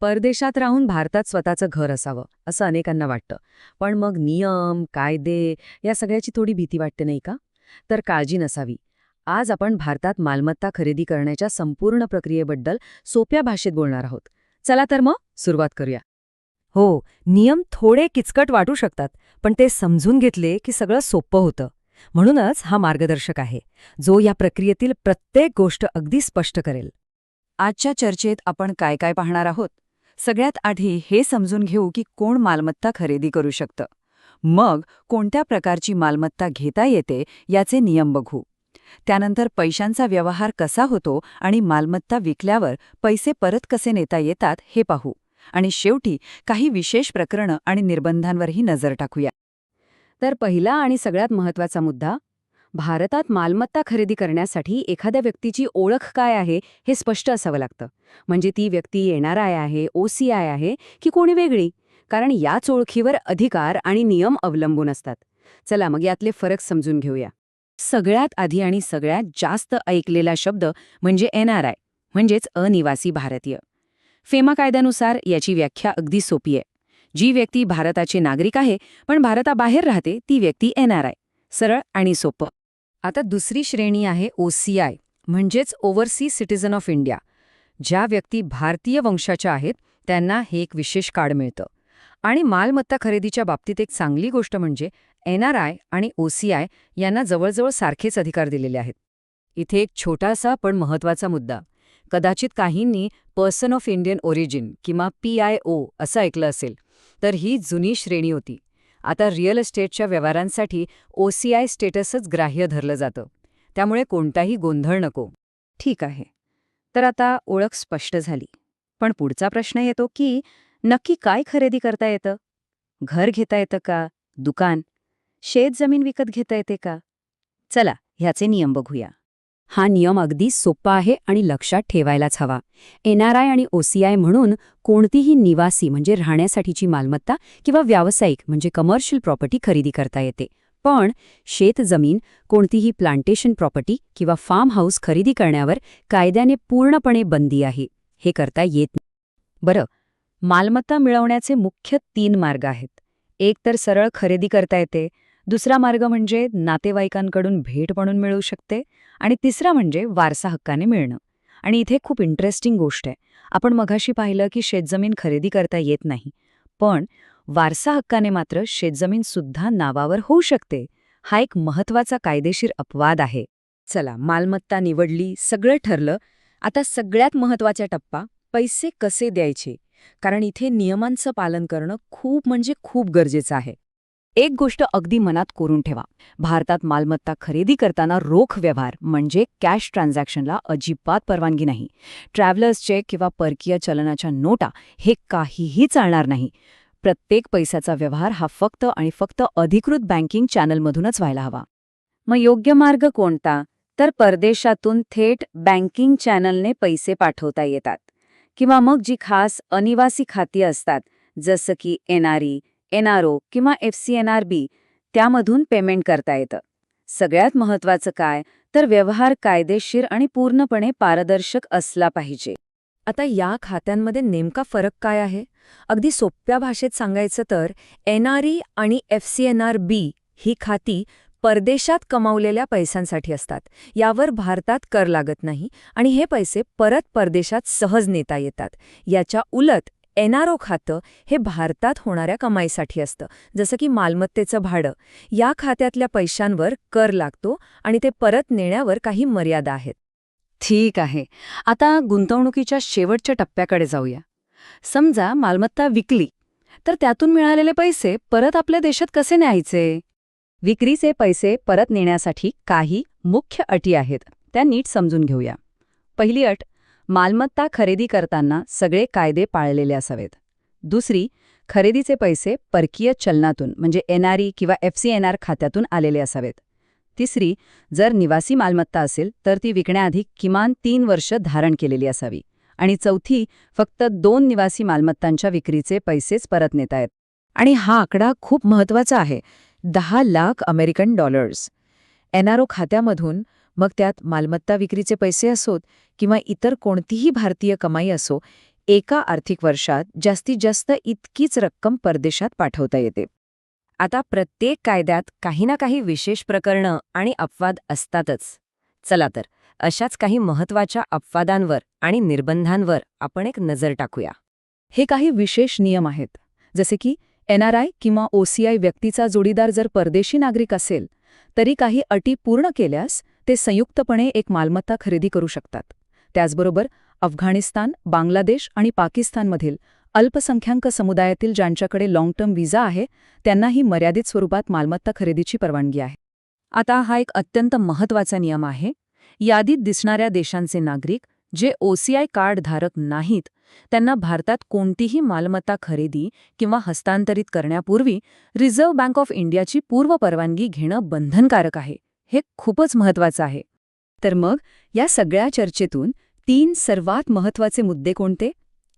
परदेशात राहून भारतात स्वतःचं घर असावं असं अनेकांना वाटतं. पण मग नियम, कायदे या सगळ्याची थोडी भीती वाटते नाही का? तर काळजी नसावी. आज आपण भारतात मालमत्ता खरेदी करण्याच्या संपूर्ण प्रक्रियेबद्दल सोप्या भाषेत बोलणार आहोत. चला तर मग सुरुवात करूया. हो, नियम थोडे किचकट वाटू शकतात, पण ते समजून घेतले की सगळं सोपं होतं. म्हणूनच हा मार्गदर्शक आहे, जो या प्रक्रियेतील प्रत्येक गोष्ट अगदी स्पष्ट करेल. आजच्या चर्चेत आपण काय काय पाहणार आहोत. सगळ्यात आधी हे समजून घेऊ की कोण मालमत्ता खरेदी करू शकतं. मग कोणत्या प्रकारची मालमत्ता घेता येते याचे नियम बघू. त्यानंतर पैशांचा व्यवहार कसा होतो आणि मालमत्ता विकल्यावर पैसे परत कसे नेता येतात हे पाहू. आणि शेवटी काही विशेष प्रकरणं आणि निर्बंधांवरही नजर टाकूया. तर पहिला आणि सगळ्यात महत्त्वाचा मुद्दा, भारतात मालमत्ता खरेदी करण्यासाठी एखाद्या व्यक्तीची ओळख काय आहे हे स्पष्ट असावं लागतं. म्हणजे ती व्यक्ती एनआरआय आहे, ओसीआय आहे की कोणी वेगळी, कारण याच ओळखीवर अधिकार आणि नियम अवलंबून असतात. चला मग यातले फरक समजून घेऊया. सगळ्यात आधी आणि सगळ्यात जास्त ऐकलेला शब्द म्हणजे एनआरआय, म्हणजेच अनिवासी भारतीय. फेमा कायद्यानुसार याची व्याख्या अगदी सोपी आहे. जी व्यक्ती भारताचे नागरिक आहे पण भारताबाहेर राहते ती व्यक्ती एनआरआय. सरळ आणि सोपं. आता दुसरी श्रेणी आहे ओसीआय, म्हणजेच ओव्हरसीज सिटिझन ऑफ इंडिया. ज्या व्यक्ती भारतीय वंशाच्या आहेत त्यांना हे एक विशेष कार्ड मिळतं. आणि मालमत्ता खरेदीच्या बाबतीत एक चांगली गोष्ट म्हणजे एनआरआय आणि ओसीआय यांना जवळजवळ सारखेच अधिकार दिलेले आहेत. इथे एक छोटासा पण महत्त्वाचा मुद्दा. कदाचित काहींनी पर्सन ऑफ इंडियन ओरिजिन किंवा PIO असं ऐकलं असेल, तर ही जुनी श्रेणी होती. आता रिअल एस्टेटच्या व्यवहारांसाठी ओसीआय स्टेटसच ग्राह्य धरलं जातं. त्यामुळे कोणताही गोंधळ नको. ठीक आहे. तर आता ओळख स्पष्ट झाली. पण पुढचा प्रश्न येतो की नक्की काय खरेदी करता येतं? घर घेता येतं का? दुकान? शेतजमीन विकत घेता येते का? चला ह्याचे नियम बघूया. हा नियम अगदी सोपा आहे आणि लक्षात ठेवायलाच हवा. एनआरआय आणि ओसीआय म्हणून कोणतीही निवासी म्हणजे राहण्यासाठीची मालमत्ता किंवा व्यावसायिक म्हणजे कमर्शियल प्रॉपर्टी खरेदी करता येते. पण शेतजमीन, कोणतीही प्लांटेशन प्रॉपर्टी किंवा फार्म हाऊस खरेदी करण्यावर कायद्याने पूर्णपणे बंदी आहे. हे करता येत नाही. बरं, मालमत्ता मिळवण्याचे मुख्य 3 मार्ग आहेत. एक तर सरळ खरेदी करता येते, दुसरा मार्ग म्हणजे नातेवाईकांकडून भेट म्हणून मिळू शकते आणि तिसरा म्हणजे वारसा हक्काने मिळणं. आणि इथे खूप इंटरेस्टिंग गोष्ट आहे. आपण मघाशी पाहिलं की शेतजमीन खरेदी करता येत नाही, पण वारसा हक्काने मात्र शेतजमीन सुद्धा नावावर होऊ शकते. हा एक महत्त्वाचा कायदेशीर अपवाद आहे. चला, मालमत्ता निवडली, सगळं ठरलं. आता सगळ्यात महत्त्वाचा टप्पा, पैसे कसे द्यायचे, कारण इथे नियमांचं पालन करणं खूप म्हणजे खूप गरजेचं आहे. एक गोष्ट अगदी मनात कोरून ठेवा. भारतात मालमत्ता खरेदी करताना रोख व्यवहार म्हणजे कॅश ट्रान्झॅक्शनला अजिबात परवानगी नाही. ट्रॅव्हलर्स चेक किंवा परकीय चलनाच्या नोटा हे काहीही चालणार नाही. प्रत्येक पैशाचा व्यवहार हा फक्त आणि फक्त अधिकृत बँकिंग चॅनलमधूनच व्हायला हवा. मग योग्य मार्ग कोणता? तर परदेशातून थेट बँकिंग चॅनलने पैसे पाठवता येतात. किंवा मग जी खास अनिवासी खाती असतात, जसं की एनआरई, एनआरओ किंवा FCNRB, त्यामधून पेमेंट करता येतं. सगळ्यात महत्त्वाचं काय, तर व्यवहार कायदेशीर आणि पूर्णपणे पारदर्शक असला पाहिजे. आता या खात्यांमध्ये नेमका फरक काय आहे? अगदी सोप्या भाषेत सांगायचं तर एनआरई आणि FCNRB ही खाती परदेशात कमावलेल्या पैशांसाठी असतात. यावर भारतात कर लागत नाही आणि हे पैसे परत परदेशात सहज नेता येतात. याच्या उलट एनआरओ खातं हे भारतात होणाऱ्या कमाईसाठी असतं, जसं की मालमत्तेचं भाडं. या खात्यातल्या पैशांवर कर लागतो आणि ते परत नेण्यावर काही मर्यादा आहेत. ठीक आहे. आता गुंतवणुकीच्या शेवटच्या टप्प्याकडे जाऊया. समजा मालमत्ता विकली, तर त्यातून मिळालेले पैसे परत आपल्या देशात कसे न्यायचे? विक्रीचे पैसे परत नेण्यासाठी काही मुख्य अटी आहेत. त्या नीट समजून घेऊया. पहिली अट, मालमत्ता खरेदी करताना सगळे कायदे पाळलेले असावेत. दुसरी, खरेदीचे पैसे परकीय चलनातून म्हणजे एनआरई किंवा FCNR खात्यातून आलेले असावेत. तिसरी, जर निवासी मालमत्ता असेल तर ती विकण्याआधी किमान 3 वर्ष धारण केलेली असावी. आणि चौथी, फक्त 2 निवासी मालमत्तांच्या विक्रीचे पैसेच परत नेतायत. आणि हा आकडा खूप महत्त्वाचा आहे, $10 लाख. एनआरओ खात्यामधून, मग त्यात मालमत्ता विक्रीचे पैसे असोत किंवा इतर कोणतीही भारतीय कमाई असो, एका आर्थिक वर्षात जास्तीत जास्त इतकीच रक्कम परदेशात पाठवता येते. आता प्रत्येक कायद्यात काही ना काही विशेष प्रकरणं आणि अपवाद असतातच. चला तर अशाच काही महत्त्वाच्या अपवादांवर आणि निर्बंधांवर आपण एक नजर टाकूया. हे काही विशेष नियम आहेत, जसे की NRI किंवा OCI व्यक्तीचा जोडीदार जर परदेशी नागरिक असेल तरी काही अटी पूर्ण केल्यास ते संयुक्तपणे एक मालमत्ता खरेदी करू शकतात. त्याचबरोबर अफगाणिस्तान, बांगलादेश आणि पाकिस्तानमधील अल्पसंख्याक समुदायातील ज्यांच्याकडे लाँग टर्म व्हिसा आहे त्यांनाही मर्यादित स्वरूपात मालमत्ता खरेदीची परवानगी आहे. आता हा एक अत्यंत महत्त्वाचा नियम आहे. यादीत दिसणाऱ्या देशांचे नागरिक जे OCI कार्ड धारक नाहीत त्यांना भारतात कोणतीही मालमत्ता खरेदी किंवा हस्तांतरित करण्यापूर्वी रिझर्व्ह बँक ऑफ इंडियाची पूर्व परवानगी घेणं बंधनकारक आहे. हे खूपच महत्त्वाचं आहे. तर मग या सगळ्या चर्चेतून 3 सर्वात महत्त्वाचे मुद्दे कोणते?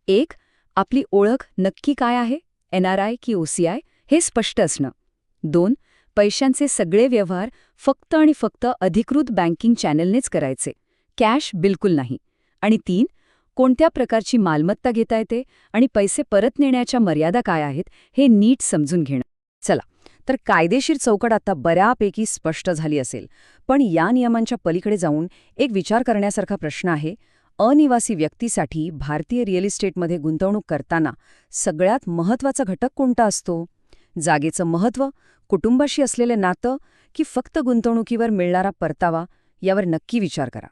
1. आपली ओळख नक्की काय आहे, NRI की OCI, हे स्पष्ट असणं. 2. पैशांचे सगळे व्यवहार फक्त आणि फक्त अधिकृत बँकिंग चॅनलनेच करायचे, कॅश बिलकुल नाही. आणि 3. कोणत्या प्रकारची मालमत्ता घेता येते आणि पैसे परत नेण्याच्या मर्यादा काय आहेत हे नीट समजून घेणं. चला, तर कायदेशीर चौकट आता बऱ्यापैकी स्पष्ट झाली असेल. पण या नियमांच्या पलीकडे जाऊन एक विचार करण्यासारखा प्रश्न आहे. अनिवासी व्यक्तीसाठी भारतीय रिअल इस्टेटमध्ये गुंतवणूक करताना सगळ्यात महत्त्वाचा घटक कोणता असतो? जागेचं महत्त्व, कुटुंबाशी असलेलं नातं की फक्त गुंतवणुकीवर मिळणारा परतावा, यावर नक्की विचार करा.